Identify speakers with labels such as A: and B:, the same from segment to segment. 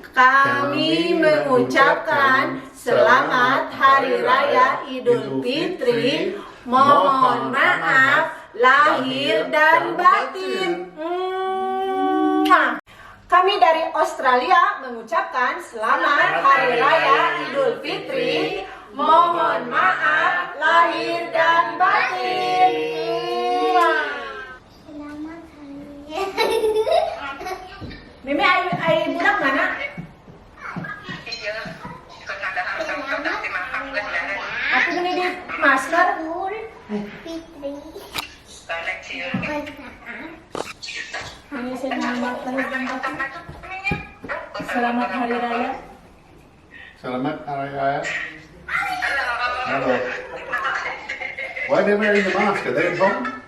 A: Kami mengucapkan Selamat Hari Raya Idul Fitri. Mohon maaf lahir dan batin. Kami dari Australia mengucapkan Selamat Hari Raya Idul Fitri. Mohon maaf lahir dan batin.
B: Selamat hari.
A: Mimi, ay budak mana? Aku ini di masker.
B: Fitri.
A: Ini selamat lahir dan batin. Selamat Hari Raya.
C: Selamat Hari Raya. Hello. Why are they wearing the mask? Are they at home?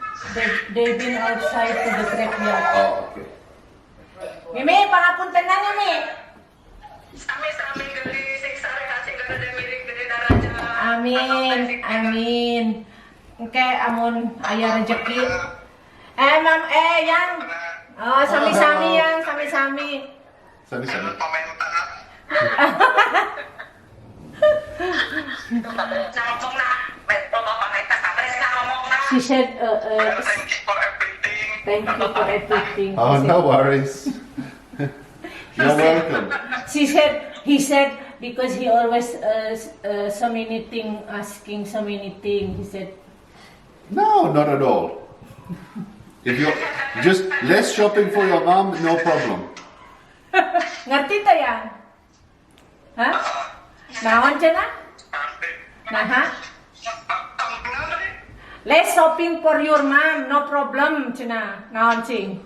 A: They've been outside to the scrapyard.
C: Oh, okay.
A: Mimi, pangapunten na Mimi. Amin, amin. Oke, amun aya rezeki. Mam, yang. Oh, sami-sami yang, sami-sami.
C: Sami-sami. She
A: said, thank you for everything.
C: Oh, no worries. You're welcome.
A: He said, because he always so many things, asking so many things. He said,
C: No, not at all. If you're just less shopping for your mom, no problem.
A: ngerti ta yan? Hah? Naon siya na? Ha? Less shopping for your mom, no problem siya na. Naon siya?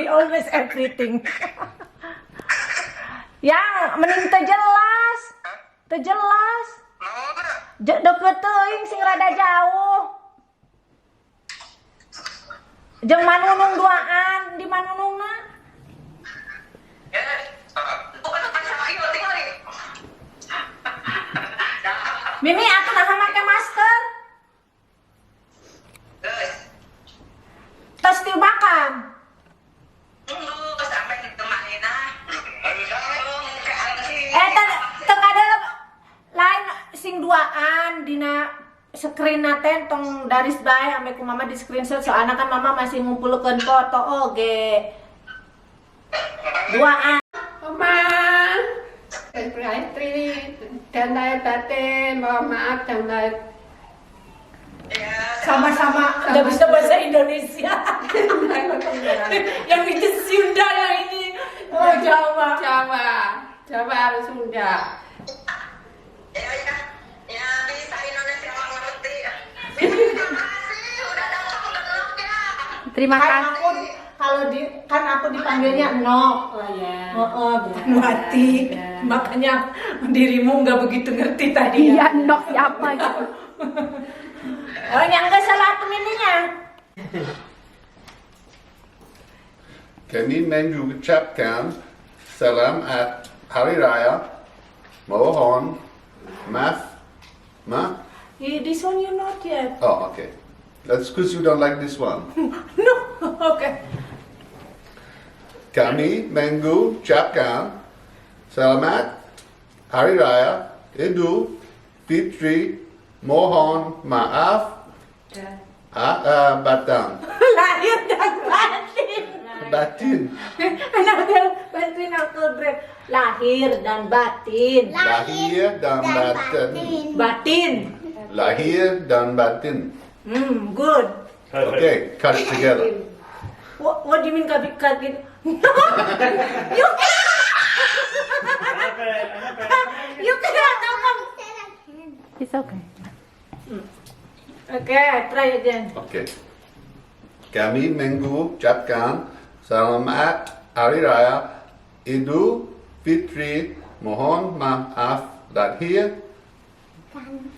A: Always everything. Yang mending terjelas. Terjelas. Deket teuing sing rada jauh. Jeung manunung duaan di manunungna. Mimi, aku nah make masker. Tos tibakan. Teng ada lain sing duaan dina screen naten tong daris bae ame ku mama di screenshot soalna kan mama masih ngumpulkeun foto oge. Duaan.
D: Mama, Fitri dan lahir batin, mohon maaf dan lahir.
A: Sama-sama udah bisa bahasa Indonesia. Yang itu Sunda, yang ini Jawa.
D: Jawa harus Sunda.
E: Ya bisa Indonesia mengerti. Udah datang ke blognya.
B: Terima
A: Kan
B: kasih.
A: aku kan aku dipanggilnya Nok.
D: Oh ya.
A: Bukan Wati. Makanya dirimu nggak begitu ngerti tadi.
B: Iya, nok siapa gitu.
A: Oh, yang nggak salah aku ininya.
C: Kami mengucapkan Selamat Hari Raya. Mohon maaf.
A: This one you not yet.
C: Oh, okay. That's because you don't like this one.
A: No, okay.
C: Kami mengucapkan Selamat Hari Raya Idul Fitri. Mohon maaf. Batin.
A: Lahir dan batin.
C: Batin.
A: Anaknya bantuin Uncle Brad. Lahir dan batin.
C: Lahir dan batin.
A: Batin.
C: Lahir dan batin.
A: Good.
C: Okay, cut it together.
A: What do you mean cut it? You cannot.
B: It's okay.
A: Okay, try again.
C: Okay. Kami mengucapkan Selamat Hari Raya Idul Fitri. Mohon maaf lahir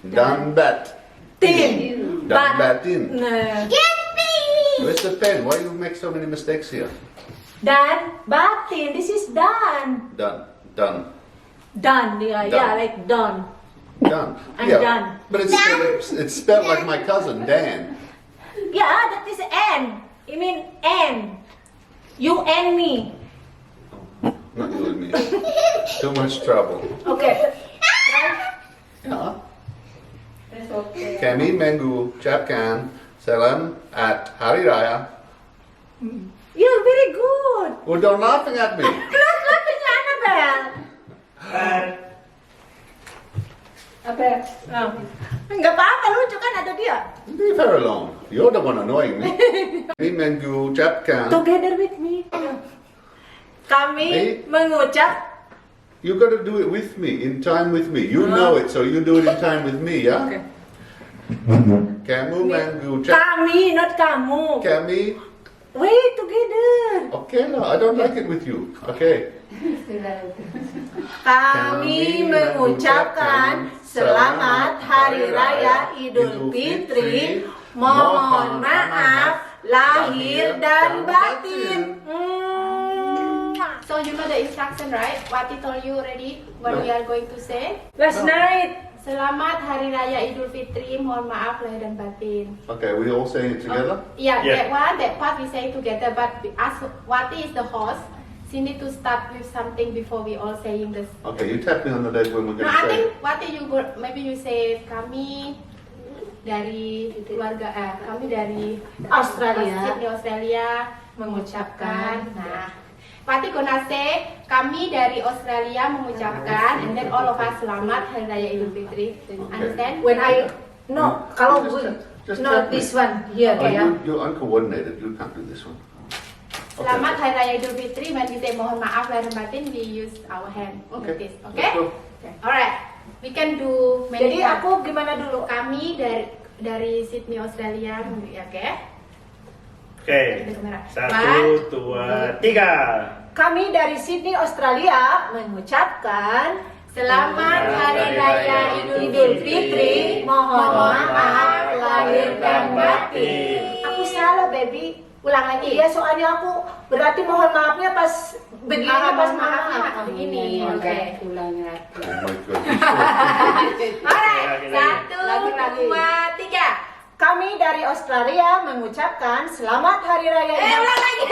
C: dan batin. Dan batin.
A: Nah.
C: Where's the pen? Why you make so many mistakes here?
A: Dan batin. This is done.
C: Done.
A: Done. Yeah,
C: Done.
A: like done.
C: done.
A: I'm done.
C: But it's spelled like my cousin, Dan.
A: Yeah, that is N. You mean N. You and me.
C: Not you and me. Too much trouble.
A: Okay.
C: Yeah. Kami mengucapkan salam at Hari Raya.
A: You're very good.
C: Oh, don't laughing at me.
A: Not laughing, Annabelle. Apa? Oh. Enggak apa-apa, lucu kan ada dia.
C: Leave her alone. You're the one annoying me. Kami mengucapkan.
A: Together with me. Kami
C: Hey.
A: mengucap.
C: You gotta do it with me, in time with me. You know it, so you do it in time with me, yeah?
A: Okay.
C: Kamu mengucap.
A: Kami, not kamu.
C: Kami.
A: Wait, together.
C: Okay, no, I don't like it with you. Okay.
A: Kami mengucapkan selamat Hari Raya Idul Fitri. Mohon maaf lahir dan batin.
B: So you know the instruction, right? What he told you already? What we are going to say?
A: Last night.
B: Selamat Hari Raya Idul Fitri. Mohon maaf lahir dan batin.
C: Okay, we all saying it together?
B: Yeah,
F: Yeah.
B: that part we say together. But as Wati is the host, she need to start with something before we all saying this.
C: Okay, you tap me on the leg when we're
B: No,
C: gonna
B: I think
C: say.
B: Wati you go, maybe you say kami dari keluarga kami dari
A: Australia.
B: Sydney, Australia mengucapkan. Nah, Wati gonna say kami dari Australia mengucapkan, and then all of us selamat Hari Raya Idul Fitri. Understand?
A: When I no, kalau
C: Just
A: gue
C: tap- just
A: no
C: tap me.
A: this one here
C: Oh,
A: ya.
C: you're uncoordinated. You can't do this one.
B: Selamat Hari Raya Idul Fitri. When we say mohon maaf lahir dan batin, we use our hand
C: Okay.
B: like this.
C: Let's
B: Okay?
C: go.
B: Alright. We can do many
A: Jadi
B: times.
A: aku gimana dulu?
B: Kami dari Sydney, Australia, ya, oke?
F: Oke.
B: Ada kamera.
F: 1, 2, 3.
A: Kami dari Sydney, Australia mengucapkan
B: Selamat Hari Raya
A: Idul Fitri. Mohon maaf lahir dan batin. Aku salah, baby.
B: Ulang lagi.
A: Iya, soalnya aku berarti mohon maafnya pas begini, pas
B: maafnya
A: maaf.
B: begini. Oke.
C: Oh my God.
B: Alright.
F: Lagi,
B: 1, 2, 3.
A: Kami dari Australia mengucapkan selamat Hari Raya Idul
B: Ulang lagi.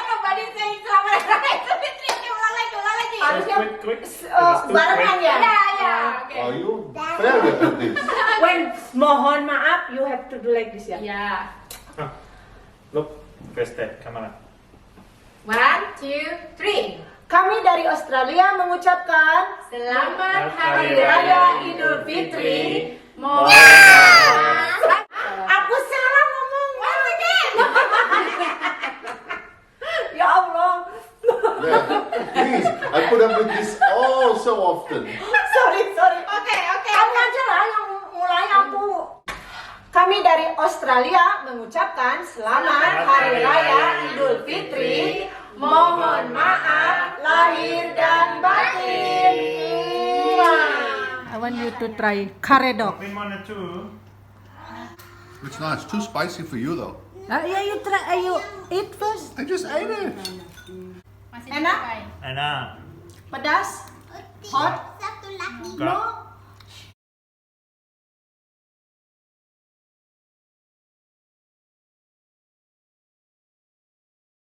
B: Nobody say selamat Hari Raya Idul Fitri. Ulang lagi.
A: Harusnya
F: Quick.
A: barengan ya.
B: Ya. Oke.
C: Are you fair at this?
A: When mohon maaf, you have to do like this ya.
B: Ya.
F: Look. First step. Kamera.
B: 1, 2, 3.
A: Kami dari Australia mengucapkan
B: Selamat
A: Hari
B: Hari
A: Raya
B: Raya
A: Idul Fitri.
B: Mohon
A: Aku salah ngomong. Ya Allah.
C: Yeah. Please, I put up with this all so often.
A: Sorry.
B: Oke.
A: Kamu aja lah yang mulai aku. Kami dari Australia mengucapkan selamat Hari Raya Idul Fitri. Mohon maaf lahir dan batin. I want you to try curry dog.
F: Lemon 2.
C: It's not. It's too spicy for you though.
A: Yeah, you try. You eat first.
C: I just ate it.
A: Enak?
F: Enak.
A: Pedas? Hot?
F: Enggak.